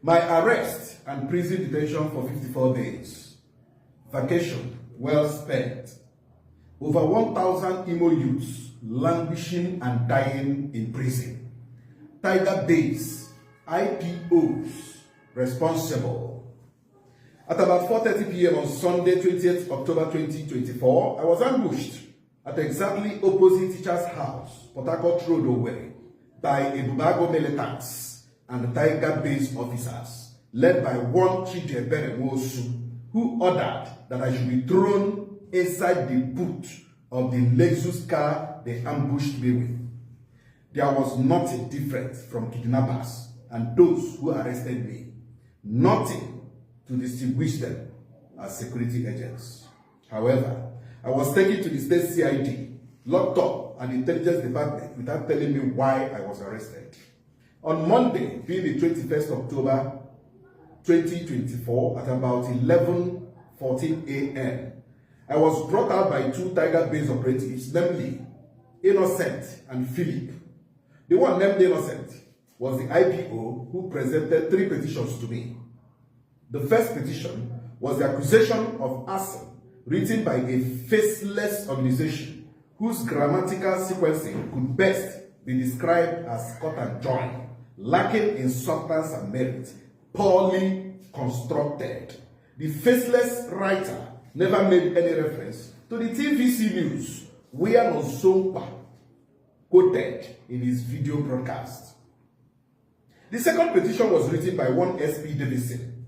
My arrest and prison detention for 54 days. Vacation well spent. Over 1,000 Imo youths languishing and dying in prison. Tiger Base, IPOs responsible. At about 4:30 p.m. on Sunday, 20th October 2024, I was ambushed at exactly opposite Teacher's House, Port Harcourt Road, Owerri, by Ebubago militants and Tiger Base officers, led by one Chidebere Wosu, who ordered that I should be thrown inside the boot of the Lexus car they ambushed me with. There was nothing different from kidnappers and those who arrested me. Nothing to distinguish them as security agents. However, I was taken to the state CID, locked up at the intelligence department without telling me why I was arrested. On Monday, being the 21st October 2024, at about 11:14 a.m., I was brought out by two Tiger Base operatives, namely Innocent and Philip. The one named Innocent was the IPO who presented 3 petitions to me. The first petition was the accusation of arson written by a faceless organization whose grammatical sequencing could best be described as cut and join, lacking in substance and merit, poorly constructed. The faceless writer never made any reference to the TVC news where Nonsonkwa quoted in his video broadcast. The second petition was written by one SP Davidson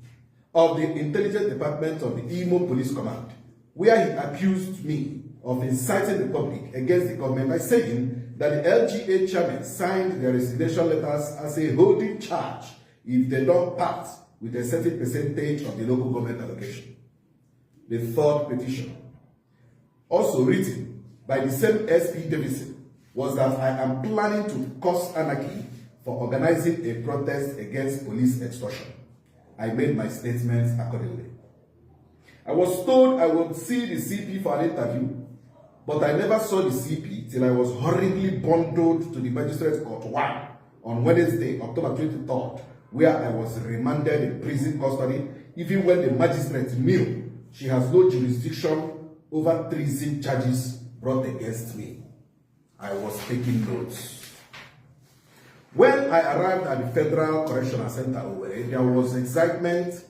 of the Intelligence Department of the Imo Police Command, where he accused me of inciting the public against the government by saying that the LGA chairman signed their resignation letters as a holding charge if they don't part with a certain percentage of the local government allocation. The third petition, also written by the same SP Davidson, was that I am planning to cause anarchy for organizing a protest against police extortion. I made my statements accordingly. I was told I would see the CP for an interview, but I never saw the CP till I was hurriedly bundled to the Magistrate Court 1 on Wednesday, October 23rd, where I was remanded in prison custody, even when the magistrate knew she has no jurisdiction over treason charges brought against me. I was taking notes. When I arrived at the Federal Correctional Center, there was excitement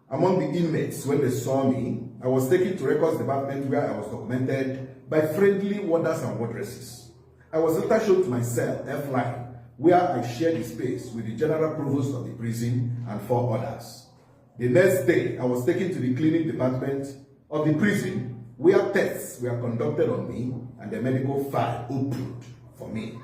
among the inmates when they saw me. I was taken to Records Department where I was documented by friendly warders and wardresses. I was later shown to my cell, F-line, where I shared the space with the General Provost of the prison and 4 others. The next day, I was taken to the Clinic Department of the prison where tests were conducted on me and the medical file opened for me.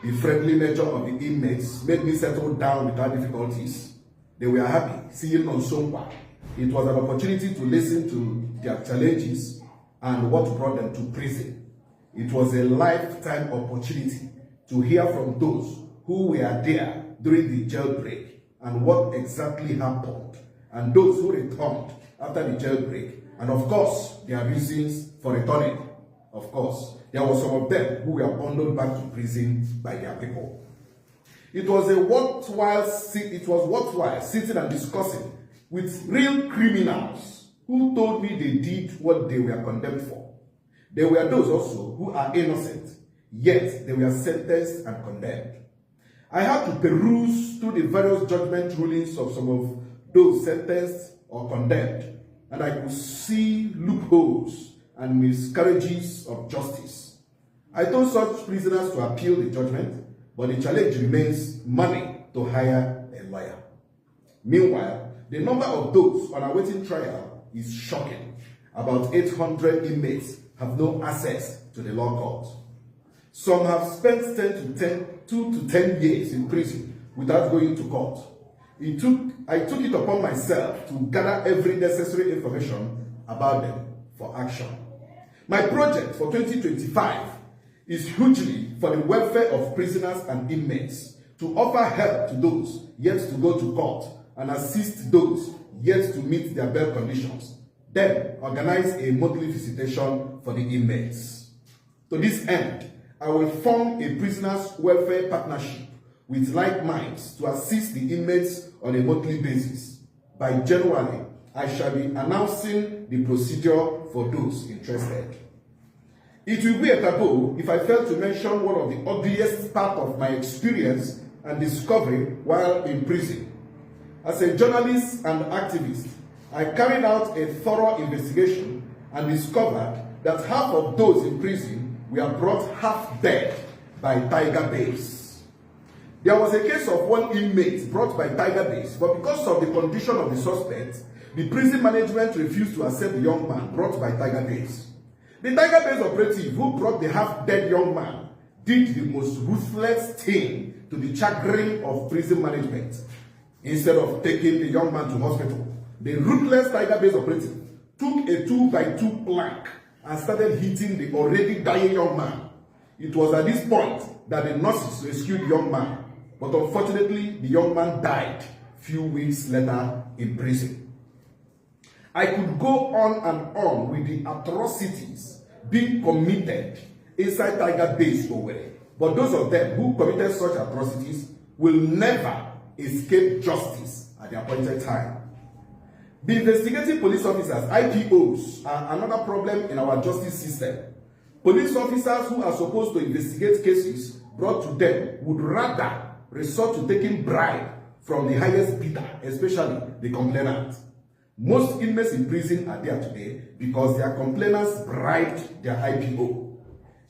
The friendly nature of the inmates made me settle down without difficulties. They were happy seeing Nonsonkwa. It was an opportunity to listen to their challenges and what brought them to prison. It was a lifetime opportunity to hear from those who were there during the jailbreak and what exactly happened, and those who returned after the jailbreak, and of course, their reasons for returning. Of course, there were some of them who were bundled back to prison by their people. It was worthwhile sitting and discussing with real criminals who told me they did what they were condemned for. There were those also who are innocent, yet they were sentenced and condemned. I had to peruse through the various judgment rulings of some of those sentenced or condemned, and I could see loopholes and miscarriages of justice. I told such prisoners to appeal the judgment, but the challenge remains money to hire a lawyer. Meanwhile, the number of those on awaiting trial is shocking. About 800 inmates have no access to the law court. Some have spent 2 to 10 years in prison without going to court. I took it upon myself to gather every necessary information about them for action. My project for 2025 is hugely for the welfare of prisoners and inmates, to offer help to those yet to go to court and assist those yet to meet their bail conditions. Then organize a monthly visitation for the inmates. To this end, I will form a prisoners' welfare partnership with like minds to assist the inmates on a monthly basis. By January, I shall be announcing the procedure for those interested. It will be a taboo if I fail to mention one of the ugliest parts of my experience and discovery while in prison. As a journalist and activist, I carried out a thorough investigation and discovered that half of those in prison were brought half dead by Tiger Base. There was a case of one inmate brought by Tiger Base, but because of the condition of the suspect, the prison management refused to accept the young man brought by Tiger Base. The Tiger Base operative who brought the half-dead young man did the most ruthless thing to the chagrin of prison management. Instead of taking the young man to hospital, the ruthless Tiger Base operative took a 2x2 plank and started hitting the already dying young man. It was at this point that the nurses rescued the young man, but unfortunately, the young man died few weeks later in prison. I could go on and on with the atrocities being committed inside Tiger Base Owerri, but those of them who committed such atrocities will never escape justice at the appointed time. The investigating police officers, IPOs, are another problem in our justice system. Police officers who are supposed to investigate cases brought to them would rather resort to taking bribe from the highest bidder, especially the complainant. Most inmates in prison are there today because their complainants bribed their IPO.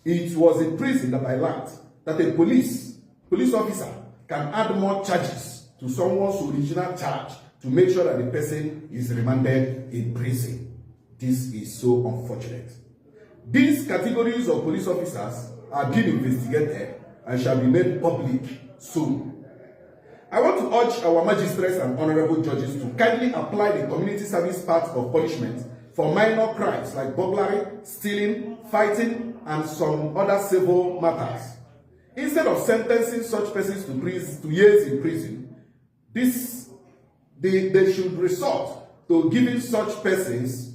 It was in prison that I learned that a police officer can add more charges to someone's original charge to make sure that the person is remanded in prison. This is so unfortunate. These categories of police officers are being investigated and shall be made public soon. I want to urge our magistrates and honorable judges to kindly apply the community service part of punishment for minor crimes like burglary, stealing, fighting, and some other civil matters. Instead of sentencing such persons to years in prison, they should resort to giving such persons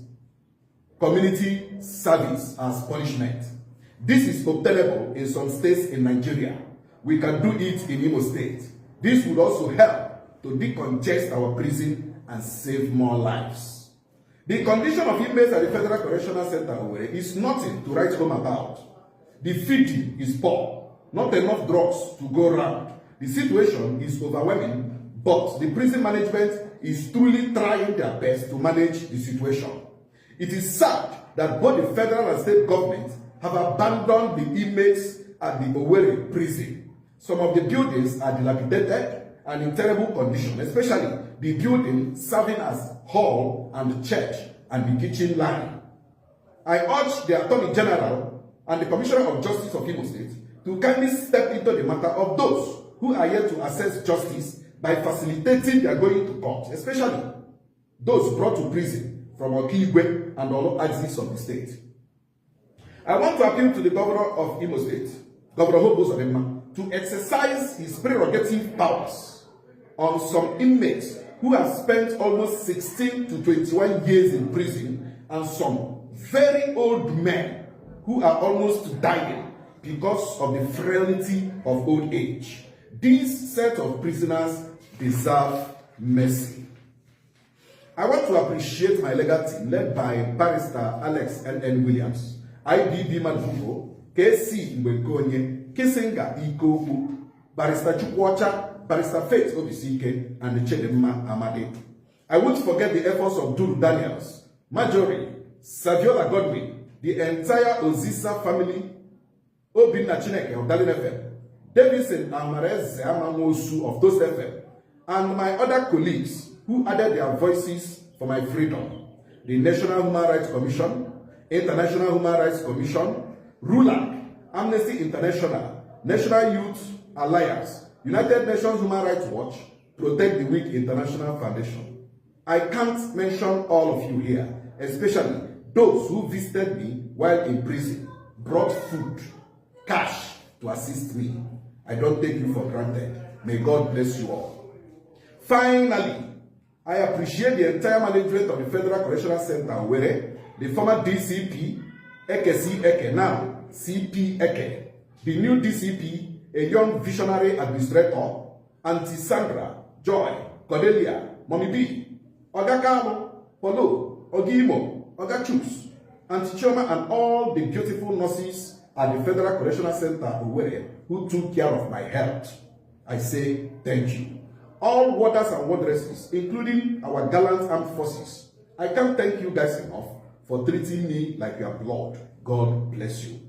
community service as punishment. This is obtainable in some states in Nigeria. We can do it in Imo State. This would also help to decongest our prison and save more lives. The condition of inmates at the Federal Correctional Center is nothing to write home about. The feeding is poor, not enough drugs to go around. The situation is overwhelming, but the prison management is truly trying their best to manage the situation. It is sad that both the federal and state governments have abandoned the inmates at the Owerri prison. Some of the buildings are dilapidated and in terrible condition, especially the building serving as hall and church and the kitchen line. I urge the Attorney General and the Commissioner of Justice of Imo State to kindly step into the matter of those who are yet to access justice by facilitating their going to court, especially those brought to prison from Okigwe and all axes of the state. I want to appeal to the Governor of Imo State, Governor Hope Uzodimma, to exercise his prerogative powers on some inmates who have spent almost 16 to 21 years in prison and some very old men who are almost dying because of the frailty of old age. These set of prisoners deserve mercy. I want to appreciate my legal team led by Barrister Alex N.N. Williams, IBB Madugo, KC Mbekonye, Kisinga Ikoku, Barrister Chukwacha, Barrister Faith Obisike, and Chedema Amade. I won't forget the efforts of Duru Daniels, Marjorie, Saviola Godwin, the entire Ozisa family, Obinna Chineke of Dalin FM, Davidson Amarez Amamosu of Toast FM, and my other colleagues who added their voices for my freedom. The National Human Rights Commission, International Human Rights Commission, RULAC, Amnesty International, National Youth Alliance, United Nations Human Rights Watch, Protect the Weak International Foundation. I can't mention all of you here, especially those who visited me while in prison, brought food, cash to assist me. I don't take you for granted. May God bless you all. Finally, I appreciate the entire management of the Federal Correctional Center, where the former DCP, Eke C. Eke, now CP Eke, the new DCP, a young visionary administrator, Auntie Sandra, Joy, Cordelia, Mommy B, Oga Kalo, Polo, Ogimo, Oga Chus, Auntie Choma, and all the beautiful nurses at the Federal Correctional Center Owerri who took care of my health. I say thank you. All warders and wardresses, including our gallant armed forces, I can't thank you guys enough for treating me like your blood. God bless you.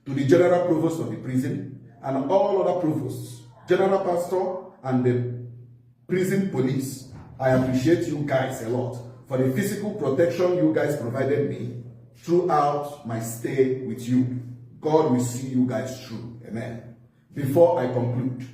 To the General Provost of the prison and all other provosts, General Pastor, and the prison police, I appreciate you guys a lot for the physical protection you guys provided me throughout my stay with you. God will see you guys through. Amen. Before I conclude,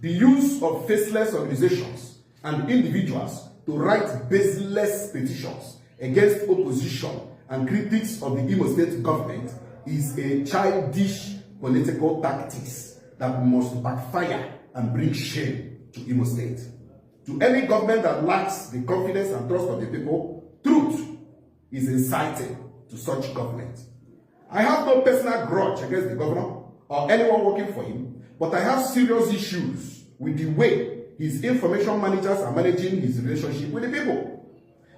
the use of faceless organizations and individuals to write baseless petitions against opposition and critics of the Imo State government is a childish political tactics that must backfire and bring shame to Imo State. To any government that lacks the confidence and trust of the people, truth is inciting to such government. I have no personal grudge against the governor or anyone working for him, but I have serious issues with the way his information managers are managing his relationship with the people.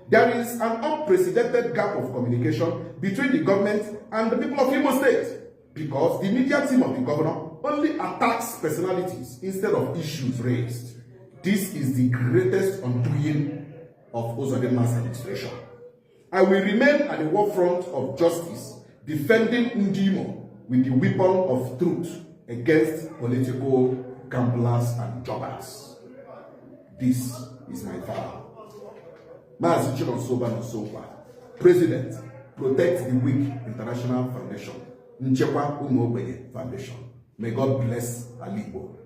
There is an unprecedented gap of communication between the government and the people of Imo State because the media team of the governor only attacks personalities instead of issues raised. This is the greatest undoing of Uzodinma's administration. I will remain at the forefront of justice, defending Ndimo with the weapon of truth against political gamblers and jobbers. This is my vow. Maazị Nonsonkwa, President, Protect the Weak International Foundation, Nchekwa Ụmụ Ogbenye Foundation. May God bless Aligbo.